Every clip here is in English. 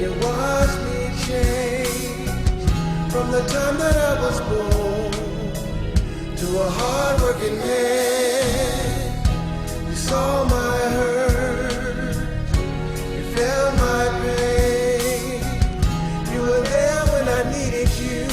you watched me change from the time that I was born to a hard-working man. You saw my hurt, you felt my pain. You were there when I needed you.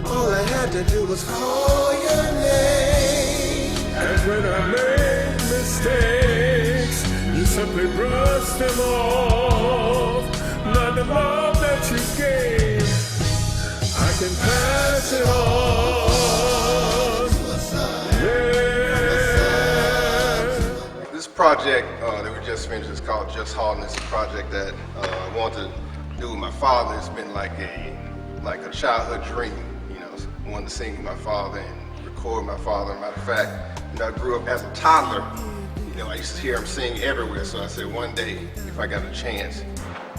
All I had to do was call your name. And when I made mistakes, you simply brushed them off. Not the love that you gave, I can pass it on. Yeah. This project that we just finished is called Just Haughton. It's a project that I wanted to do with my father. It's been like a childhood dream. I wanted to sing with my father and record with my father. Matter of fact, I grew up as a toddler. I used to hear him sing everywhere, so I said one day, if I got a chance,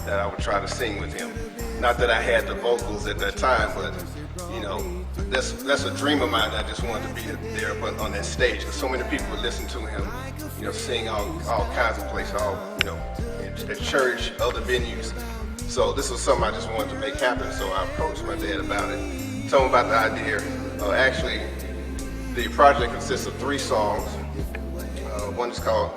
that I would try to sing with him. Not that I had the vocals at that time, but that's a dream of mine. I just wanted to be there on that stage, because so many people would listen to him, sing all kinds of places, at church, other venues. So this was something I just wanted to make happen. So I approached my dad about it, told him about the idea. Actually, the project consists of 3 songs. One is called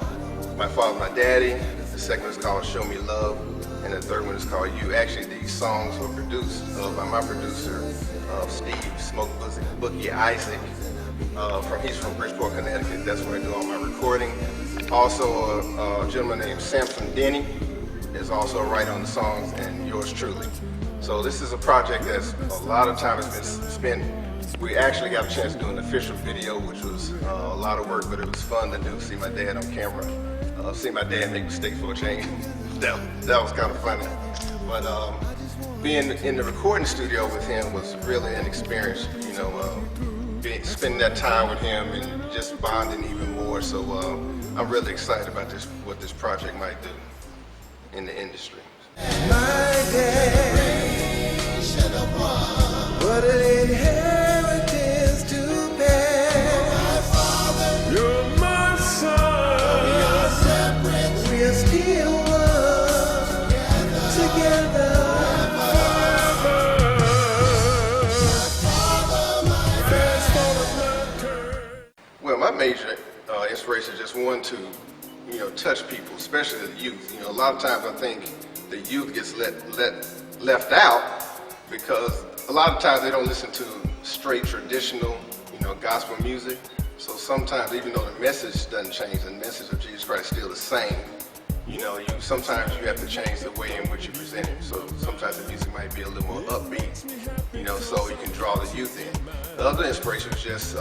My Father, My Daddy. The second is called Show Me Love. And the third one is called You. Actually, these songs were produced by my producer, Steve Smoke Bookie Isaac. He's from Bridgeport, Connecticut. That's where I do all my recording. Also, a gentleman named Samson Denny is also a writer on the songs, and yours truly. So this is a project that's a lot of time has been spent. We actually got a chance to do an official video, which was a lot of work, but it was fun to do. See my dad on camera, see my dad make mistakes for a change. That was kind of funny. But being in the recording studio with him was really an experience. Spending that time with him and just bonding even more. So I'm really excited about what this project might do in the industry. My dad, what an inheritance to bear. My father, You're my son. we are separate, we are still one. Together. Well, my major inspiration is just one to, touch people, especially the youth. A lot of times I think the youth gets left out because a lot of times they don't listen to straight traditional, gospel music. So sometimes, even though the message doesn't change, the message of Jesus Christ is still the same. Sometimes you have to change the way in which you present it. So sometimes the music might be a little more upbeat, so you can draw the youth in. The other inspiration was just,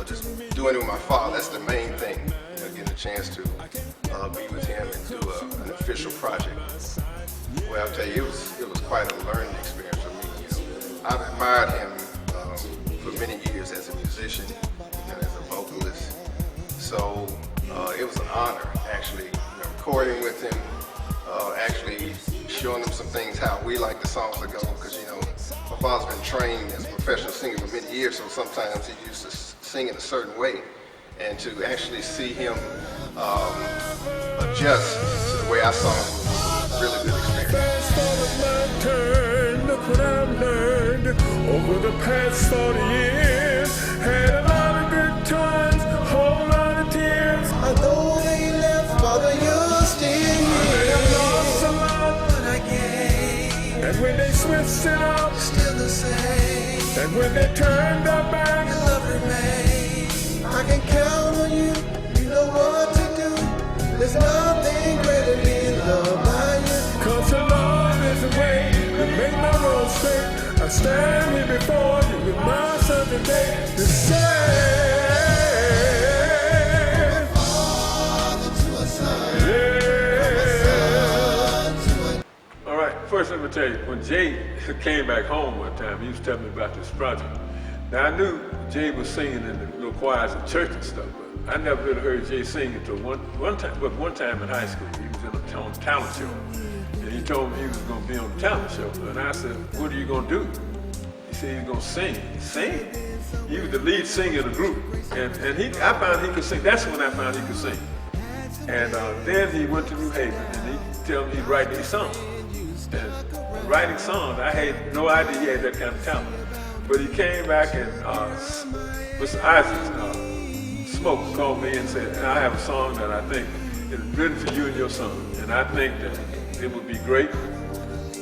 just doing it with my father. That's the main thing. Getting a chance to be with him and do an official project. Well, I'll tell you, it was quite a learning experience for me. I've admired him for many years as a musician, as a vocalist. So it was an honor, actually, recording with him, actually showing him some things, how we like the songs to go, because my father's been trained as a professional singer for many years, so sometimes he used to sing in a certain way, and to actually see him adjust to the way I sung was a really good experience. Look what I've learned over the past 40 years. Had a lot of good times, a whole lot of tears. Although they left, Father, you're still here. I've lost a lot, But I gained, and when they switched it up, still the same. and when they turned their back, Your love remains. I can count on you. You know what to do. There's nothing greater than being loved by you. cause your love is the way to make my road straight. I stand here before you with myself today to say, yeah. All right, first let me tell you, when Jay came back home one time, he was telling me about this project. Now I knew Jay was singing in the little choirs at church and stuff, but I never really heard Jay sing until one time in high school. He was in a talent show, and he told me he was going to be on the talent show. And I said, "What are you going to do?" He said he's going to sing. Sing? He was the lead singer of the group, and I found he could sing. That's when I found he could sing. And then he went to New Haven, and he tell me he'd write these songs. And writing songs, I had no idea he had that kind of talent. But he came back and Mr. Isaacs, Smoke called me and said, I have a song that I think is written for you and your son. And I think that it would be great.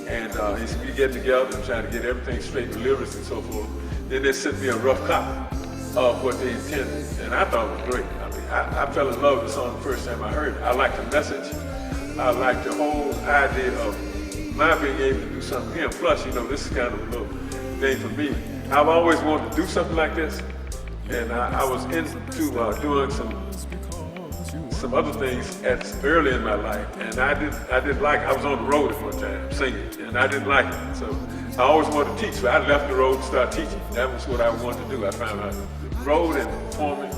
And he said, we get together and try to get everything straight with lyrics and so forth. Then they sent me a rough copy of what they intended. And I thought it was great. I mean, I fell in love with the song the first time I heard it. I liked the message. I liked the whole idea of my being able to do something here. Plus, you know, this is kind of a little thing for me. I've always wanted to do something like this, and I was into doing some other things early in my life, and I didn't like. I was on the road at one time singing, and I didn't like it. So I always wanted to teach. So I left the road and started teaching. That was what I wanted to do. I found out the road and performing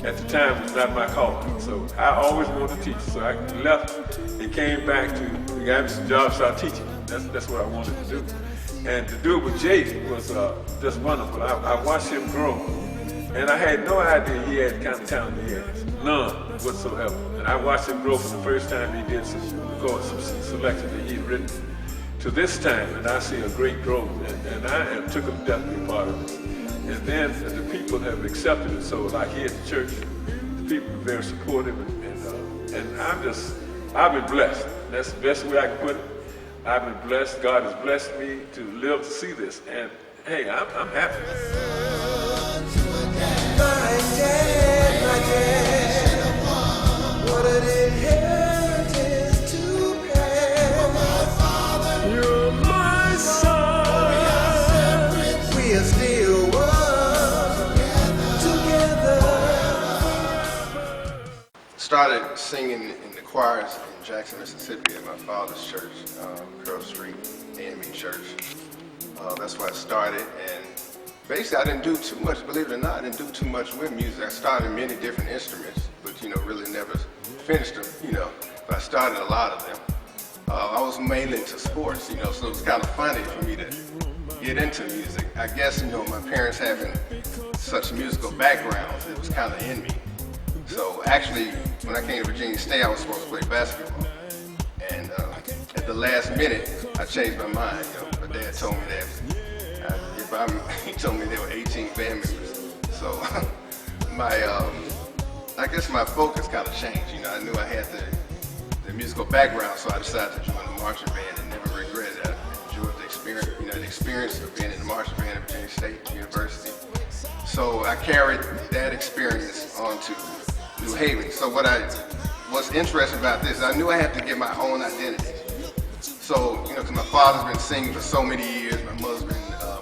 at the time was not my calling. So I always wanted to teach. So I left and came back to got me some jobs, started teaching. That's what I wanted to do. And to do it with Jay was just wonderful. I watched him grow, and I had no idea he had the kind of talent he has, none whatsoever. And I watched him grow from the first time he did some selections that he had written to this time, and I see a great growth, and I took him definitely a part of it. And then the people have accepted it, so like here at the church, the people are very supportive, and I've been blessed. That's the best way I can put it. I've been blessed. God has blessed me to live to see this, and hey, I'm happy. My dad, what an inheritance to have. You're my son. We are still one together. Started singing in the choirs in Jackson, Mississippi at my father's church, Curl Street AME Church. That's where I started, and basically I didn't do too much, believe it or not, I didn't do too much with music. I started many different instruments, but really never finished them, but I started a lot of them. I was mainly into sports, so it was kind of funny for me to get into music. I guess, my parents having such musical backgrounds, it was kind of in me. So actually, when I came to Virginia State, I was supposed to play basketball. And at the last minute, I changed my mind. My dad told me that he told me there were 18 band members. So I guess my focus kind of changed. I knew I had the musical background, so I decided to join the marching band and never regretted it. I enjoyed the experience, the experience of being in the marching band at Virginia State University. So I carried that experience onto New Haven. So what's interesting about this, I knew I had to get my own identity. So, because my father's been singing for so many years, my mother's been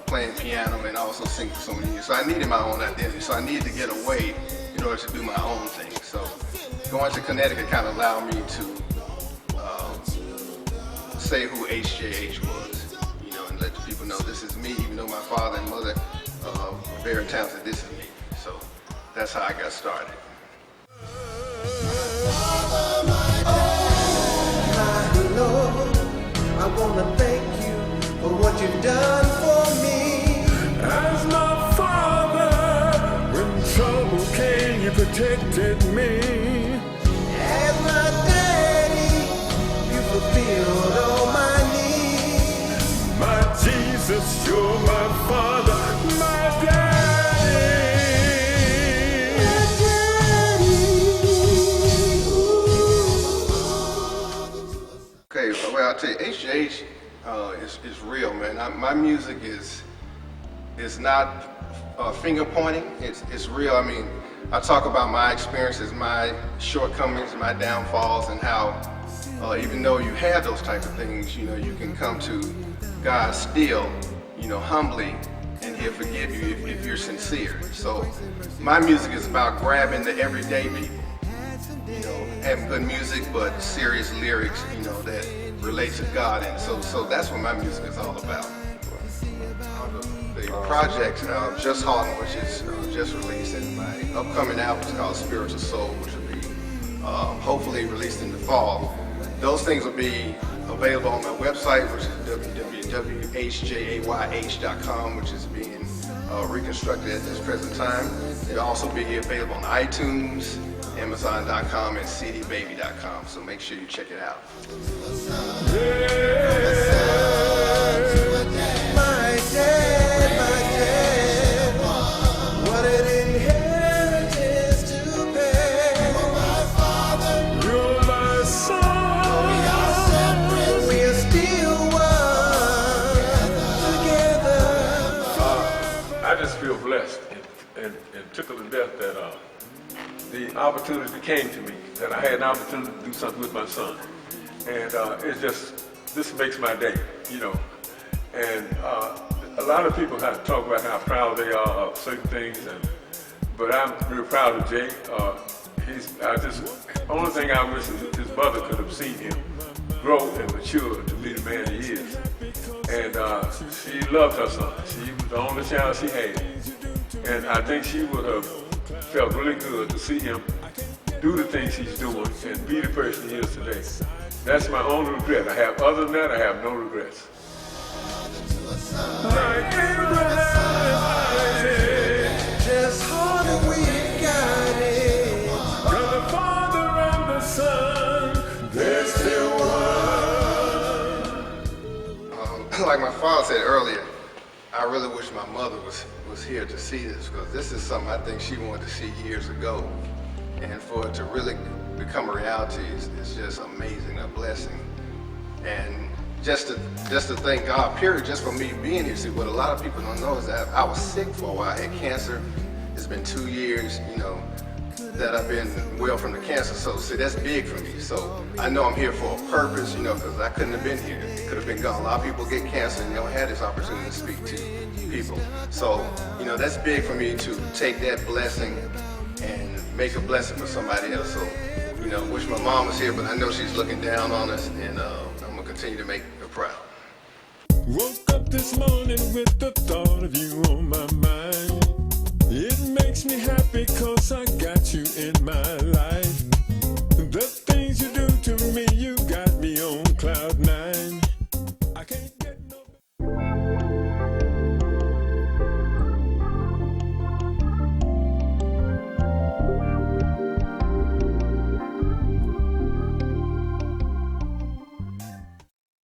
playing piano and also singing for so many years. So I needed my own identity. So I needed to get away in order to do my own thing. So going to Connecticut kind of allowed me to say who HJayH was, and let the people know this is me, even though my father and mother are very talented, this is me. So that's how I got started. I want to thank you for what you've done for me. As my father, when trouble came, you protected me. As my daddy, you fulfilled all my needs. My Jesus, you're my father, my daddy. Okay, well, I'll tell you, HJayH is real, man. My music is not finger pointing. It's real. I mean, I talk about my experiences, my shortcomings, my downfalls, and how even though you have those types of things, you can come to God still, humbly, and He'll forgive you if you're sincere. So my music is about grabbing the everyday people. Having good music, but serious lyrics, that relate to God, and so that's what my music is all about. The project, Just Haughton, which is just released, and my upcoming album is called Spiritual Soul, which will be hopefully released in the fall. Those things will be available on my website, which is www.HJayH.com, which is being reconstructed at this present time. It'll also be available on iTunes Amazon.com and cdbaby.com. So make sure you check it out. My dad, what an inheritance to pay. You're my father, You're my son. we are separate, we are still one together. I just feel blessed and tickled to death that the opportunity came to me, that I had an opportunity to do something with my son. And this makes my day, you know. And a lot of people have to talk about how proud they are of certain things, but I'm real proud of Jay. Only thing I wish is his mother could have seen him grow and mature to be the man he is. And she loved her son. She was the only child she had. And I think she would have felt really good to see him do the things he's doing and be the person he is today. That's my only regret. Other than that, I have no regrets. Like Abraham and Isaac, Just harder we got it. from the Father and the Son, there's still one. Like my father said earlier, I really wish my mother was here to see this, because this is something I think she wanted to see years ago. And for it to really become a reality is just amazing, a blessing. And just to thank God, period, just for me being here. See, what a lot of people don't know is that I was sick for a while. I had cancer. It's been 2 years, you know, that I've been well from the cancer. So, see, that's big for me. So I know I'm here for a purpose, you know, because I couldn't have been here. It could have been gone. A lot of people get cancer and they don't have this opportunity to speak to people. So, you know, that's big for me to take that blessing and make a blessing for somebody else. So, you know, wish my mom was here, but I know she's looking down on us, and I'm gonna continue to make her proud. Woke up this morning with the thought of you on my mind. It makes me happy 'cause I got you in my life.